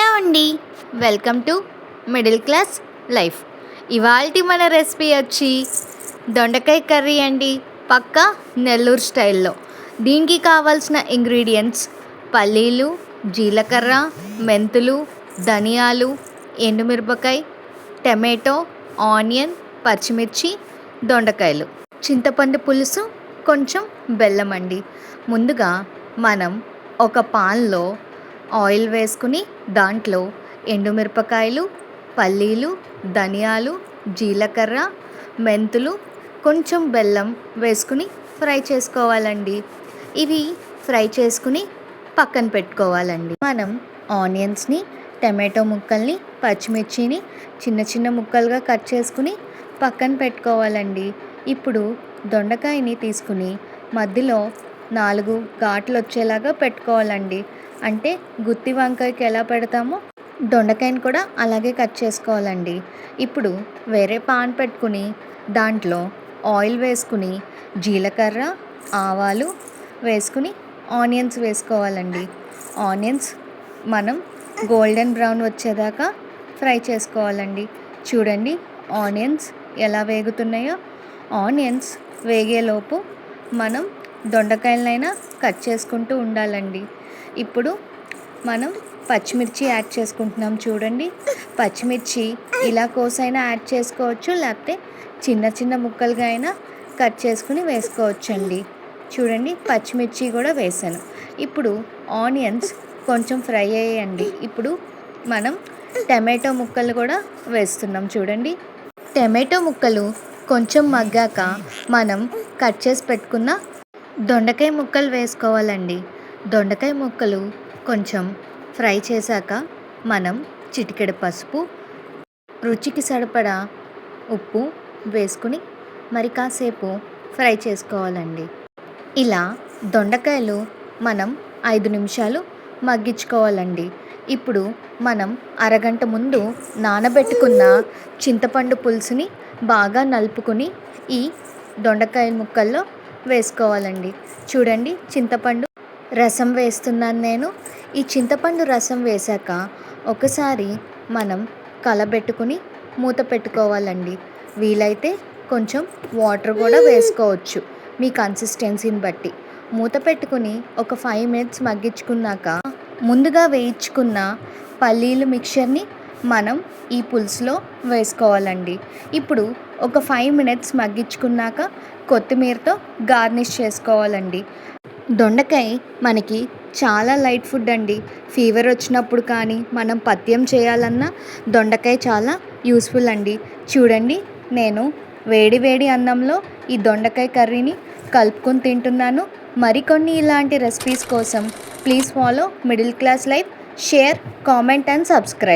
Hello అండి, welcome to middle class life. ఇవాల్టి మన రెసిపీ వచ్చి దొండకాయ కర్రీ అండి, పక్కా నెల్లూరు స్టైల్లో. దీనికి కావాల్సిన ఇంగ్రీడియంట్స్ పల్లీలు, జీలకర్ర, మెంతులు, ధనియాలు, ఎండుమిరపకాయ, టమాటో, ఆనియన్, పచ్చిమిర్చి, దొండకాయలు, చింతపండు పులుసు, కొంచెం బెల్లం అండి. ముందుగా మనం ఒక పాన్లో ఆయిల్ వేసుకుని దాంట్లో ఎండుమిరపకాయలు, పల్లీలు, ధనియాలు, జీలకర్ర, మెంతులు, కొంచెం బెల్లం వేసుకుని ఫ్రై చేసుకోవాలండి. ఇవి ఫ్రై చేసుకుని పక్కన పెట్టుకోవాలండి. మనం ఆనియన్స్ని, టమాటో ముక్కల్ని, పచ్చిమిర్చిని చిన్న చిన్న ముక్కలుగా కట్ చేసుకుని పక్కన పెట్టుకోవాలండి. ఇప్పుడు దొండకాయని తీసుకుని మధ్యలో 4 ఘాట్లు వచ్చేలాగా పెట్టుకోవాలండి. అంటే గుత్తి వంకాయకి ఎలా పెడతామో దొండకాయని కూడా అలాగే కట్ చేసుకోవాలండి. ఇప్పుడు వేరే పాన్ పెట్టుకుని దాంట్లో ఆయిల్ వేసుకుని జీలకర్ర, ఆవాలు వేసుకుని ఆనియన్స్ వేసుకోవాలండి. ఆనియన్స్ మనం గోల్డెన్ బ్రౌన్ వచ్చేదాకా ఫ్రై చేసుకోవాలండి. చూడండి ఆనియన్స్ ఎలా వేగుతున్నాయో. ఆనియన్స్ వేగేలోపు మనం దొండకాయలనైనా కట్ చేసుకుంటూ ఉండాలండి. ఇప్పుడు మనం పచ్చిమిర్చి యాడ్ చేసుకుంటున్నాం. చూడండి, పచ్చిమిర్చి ఇలా కోసైనా యాడ్ చేసుకోవచ్చు, లేకపోతే చిన్న చిన్న ముక్కలుగా అయినా కట్ చేసుకుని వేసుకోవచ్చండి. చూడండి, పచ్చిమిర్చి కూడా వేసాను. ఇప్పుడు ఆనియన్స్ కొంచెం ఫ్రై అయ్యాయండి. ఇప్పుడు మనం టమాటో ముక్కలు కూడా వేస్తున్నాం. చూడండి, టమాటో ముక్కలు కొంచెం మగ్గాక మనం కట్ చేసి పెట్టుకున్న దొండకాయ ముక్కలు వేసుకోవాలండి. దొండకాయ ముక్కలు కొంచెం ఫ్రై చేశాక మనం చిటికెడు పసుపు, రుచికి సరిపడా ఉప్పు వేసుకుని మరి కాసేపు ఫ్రై చేసుకోవాలండి. ఇలా దొండకాయలు మనం 5 నిమిషాలు మగ్గించుకోవాలండి. ఇప్పుడు మనం అరగంట ముందు నానబెట్టుకున్న చింతపండు పులుసుని బాగా నలుపుకొని ఈ దొండకాయ ముక్కల్లో వేసుకోవాలండి. చూడండి, చింతపండు రసం వేస్తున్నాను నేను. ఈ చింతపండు రసం వేశాక ఒకసారి మనం కలబెట్టుకుని మూత పెట్టుకోవాలండి. వీలైతే కొంచెం వాటర్ కూడా వేసుకోవచ్చు మీ కన్సిస్టెన్సీని బట్టి. మూత పెట్టుకుని ఒక 5 మినిట్స్ మగ్గించుకున్నాక ముందుగా వేయించుకున్న పల్లీలు మిక్చర్ని మనం ఈ పులుసులో వేసుకోవాలండి. ఇప్పుడు ఒక 5 మినిట్స్ మగ్గించుకున్నాక కొత్తిమీరతో గార్నిష్ చేసుకోవాలండి. దొండకాయ మనకి చాలా లైట్ ఫుడ్ అండి. ఫీవర్ వచ్చినప్పుడు కానీ మనం పథ్యం చేయాలన్నా దొండకాయ చాలా యూస్ఫుల్ అండి. చూడండి, నేను వేడి వేడి అన్నంలో ఈ దొండకాయ కర్రీని కలుపుకొని తింటున్నాను. మరికొన్ని ఇలాంటి రెసిపీస్ కోసం please follow middle class life. Share, comment and subscribe.